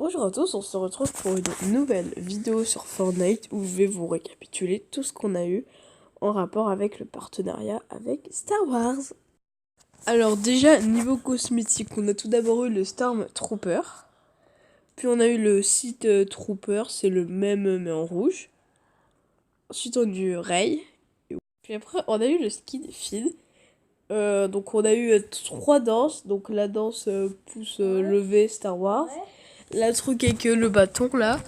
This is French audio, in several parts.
Bonjour à tous, on se retrouve pour une nouvelle vidéo sur Fortnite où je vais vous récapituler tout ce qu'on a eu en rapport avec le partenariat avec Star Wars. Alors déjà, niveau cosmétique, on a tout d'abord eu le Stormtrooper, puis on a eu le Sith Trooper, c'est le même mais en rouge. Ensuite on a eu Rey, puis après on a eu le skin Finn. Donc on a eu 3 danses, donc la danse pouce levé Star Wars. La truc avec le bâton là.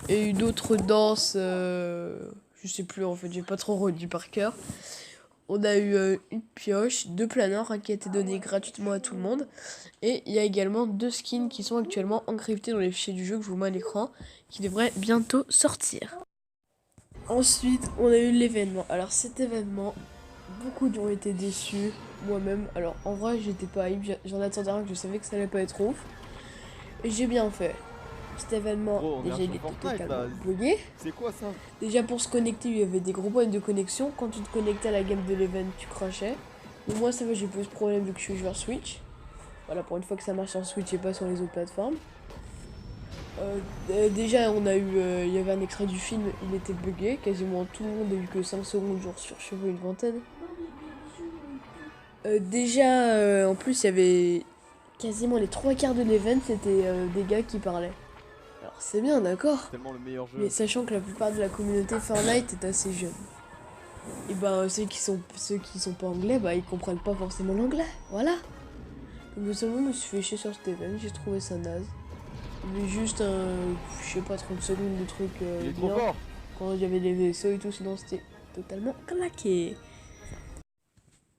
Et une autre danse, je sais plus en fait, j'ai pas trop redit par cœur. On a eu une pioche, 2 planeurs qui a été donné gratuitement à tout le monde. Et il y a également 2 skins qui sont actuellement encryptés dans les fichiers du jeu que je vous mets à l'écran, qui devraient bientôt sortir. Ensuite, on a eu l'événement. Alors cet événement, beaucoup ont été déçus, moi-même. Alors en vrai, j'étais pas hype, j'en attendais rien, que je savais que ça allait pas être ouf. Et j'ai bien fait. Cet événement, déjà il était totalement bugué. C'est quoi ça? Déjà pour se connecter, il y avait des gros problèmes de connexion. Quand tu te connectais à la game de l'event, tu crachais. Mais moi ça va, j'ai pas eu ce problème vu que je suis joueur Switch. Voilà, pour une fois que ça marche sur Switch et pas sur les autres plateformes. Déjà on a eu, il y avait un extrait du film, il était bugué. Quasiment tout le monde a eu que 5 secondes jour sur cheveux une vingtaine. En plus il y avait quasiment les 3 quarts de l'event, c'était des gars qui parlaient. Alors c'est bien, d'accord. Tellement le meilleur Mais jeu. sachant que la plupart de la communauté Fortnite est assez jeune. Et ben ceux qui sont pas anglais, bah ils comprennent pas forcément l'anglais. Voilà. Donc seulement je me suis fait chier sur cet event, j'ai trouvé ça naze. Mais juste je sais pas, 30 secondes de trucs Il est trop bien. fort. Quand il y avait les vaisseaux et tout, sinon c'était totalement claqué.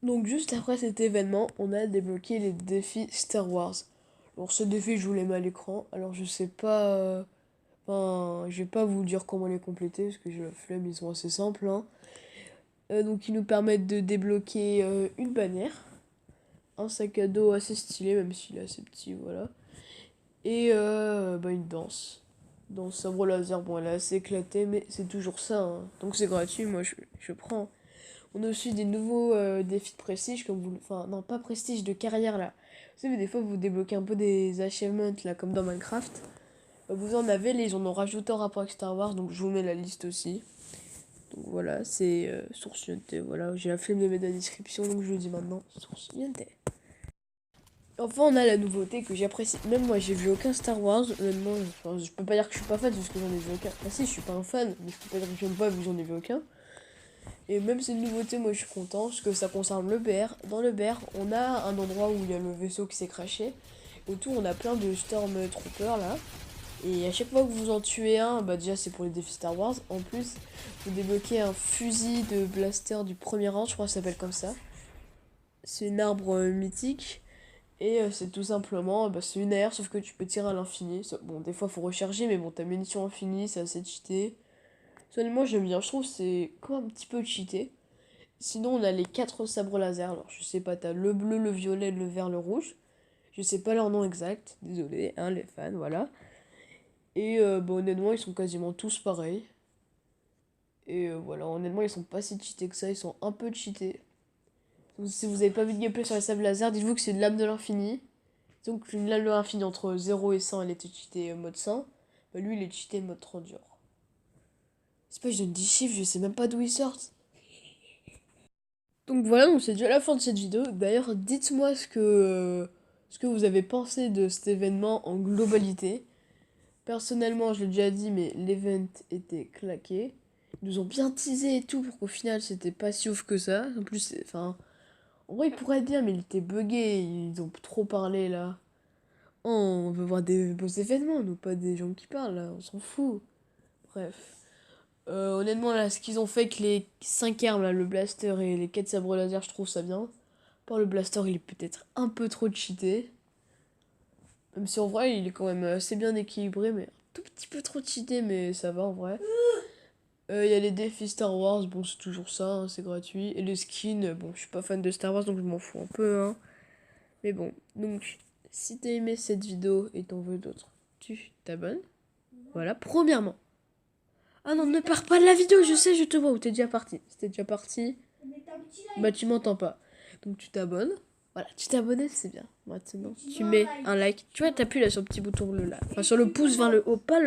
Donc juste après cet événement, on a débloqué les défis Star Wars. Alors ce défi, je vous les mets à l'écran. Alors je sais pas... Enfin, je vais pas vous dire comment les compléter parce que j'ai la flemme, ils sont assez simples. Hein. Donc ils nous permettent de débloquer une bannière, un sac à dos assez stylé, même s'il est assez petit, voilà. Et une danse. Danse sabre laser, bon elle est assez éclatée, mais c'est toujours ça. Hein. Donc c'est gratuit, moi je prends. On a aussi des nouveaux défis de prestige, comme vous... Enfin, non, pas prestige, de carrière là. Vous savez, des fois vous débloquez un peu des achievements là, comme dans Minecraft. Vous en avez, ils en ont rajouté en rapport avec Star Wars, donc je vous mets la liste aussi. Donc voilà, c'est Source Yonté, voilà, j'ai la flemme de mettre la description, donc je le dis maintenant, Source Yonté. Enfin, on a la nouveauté que j'apprécie. Même moi, j'ai vu aucun Star Wars, honnêtement, enfin, je peux pas dire que je suis pas fan, parce que j'en ai vu aucun. Enfin si, je suis pas un fan, mais je peux pas dire que j'aime pas, vu que j'en ai vu aucun. Et même cette nouveauté, moi je suis content, parce que ça concerne le BR. Dans le BR, on a un endroit où il y a le vaisseau qui s'est crashé. Autour, on a plein de Stormtroopers là. Et à chaque fois que vous en tuez un, bah déjà c'est pour les défis Star Wars. En plus, vous débloquez un fusil de blaster du premier rang, je crois que ça s'appelle comme ça. C'est une arbre mythique. Et c'est tout simplement, c'est une aire, sauf que tu peux tirer à l'infini. Bon, des fois faut recharger, mais bon, ta munition infinie, c'est assez cheaté. Seulement, j'aime bien, je trouve que c'est comme un petit peu cheaté. Sinon, on a les 4 sabres laser. Alors, je sais pas, t'as le bleu, le violet, le vert, le rouge. Je sais pas leur nom exact, désolé, hein, les fans, voilà. Et honnêtement, ils sont quasiment tous pareils. Et voilà, honnêtement, ils sont pas si cheatés que ça, ils sont un peu cheatés. Donc, si vous avez pas vu de gameplay sur les sables laser, dites-vous que c'est une lame de l'infini. Donc, une lame de l'infini entre 0 et 100, elle était cheatée mode 100. Bah, lui, il est cheaté mode 30 dur. C'est pas, je donne 10 chiffres, je sais même pas d'où ils sortent. Donc voilà, donc c'est déjà la fin de cette vidéo. D'ailleurs, dites-moi ce que vous avez pensé de cet événement en globalité. Personnellement, je l'ai déjà dit, mais l'event était claqué. Ils nous ont bien teasé et tout pour qu'au final, c'était pas si ouf que ça. En plus, enfin, en vrai, il pourrait être bien, mais il était buggé. Ils ont trop parlé là. Oh, on veut voir des beaux événements, nous, pas des gens qui parlent là, on s'en fout. Bref. Honnêtement, là, ce qu'ils ont fait avec les 5 armes, là, le blaster et les 4 sabres laser, je trouve ça bien. Par le blaster, il est peut-être un peu trop cheaté. Même si en vrai, il est quand même assez bien équilibré, mais un tout petit peu trop cheaté, mais ça va en vrai. Il y a les défis Star Wars, bon, c'est toujours ça, hein, c'est gratuit. Et les skins, bon, je suis pas fan de Star Wars, donc je m'en fous un peu, hein. Mais bon, donc, si t'as aimé cette vidéo et t'en veux d'autres, tu t'abonnes. Voilà, premièrement. Ah non, ne pars pas de la vidéo, je sais, je te vois où t'es déjà parti. Si t'es déjà parti, bah tu m'entends pas. Donc tu t'abonnes. Voilà, tu t'es abonné, c'est bien. Maintenant, tu mets un like. Tu vois, t'appuies là sur le petit bouton bleu là. Enfin, sur le pouce vers le haut, pas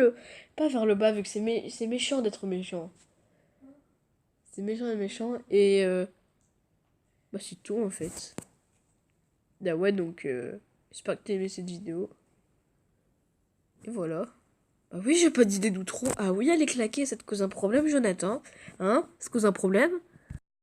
vers le bas, vu que c'est méchant d'être méchant. C'est méchant et méchant. Et bah, c'est tout en fait. Ah ouais, donc j'espère que t'as aimé cette vidéo. Et voilà. Ah oui, j'ai pas d'idée d'outro. Ah oui, elle est claquée, ça te cause un problème, Jonathan. Hein? Ça te cause un problème?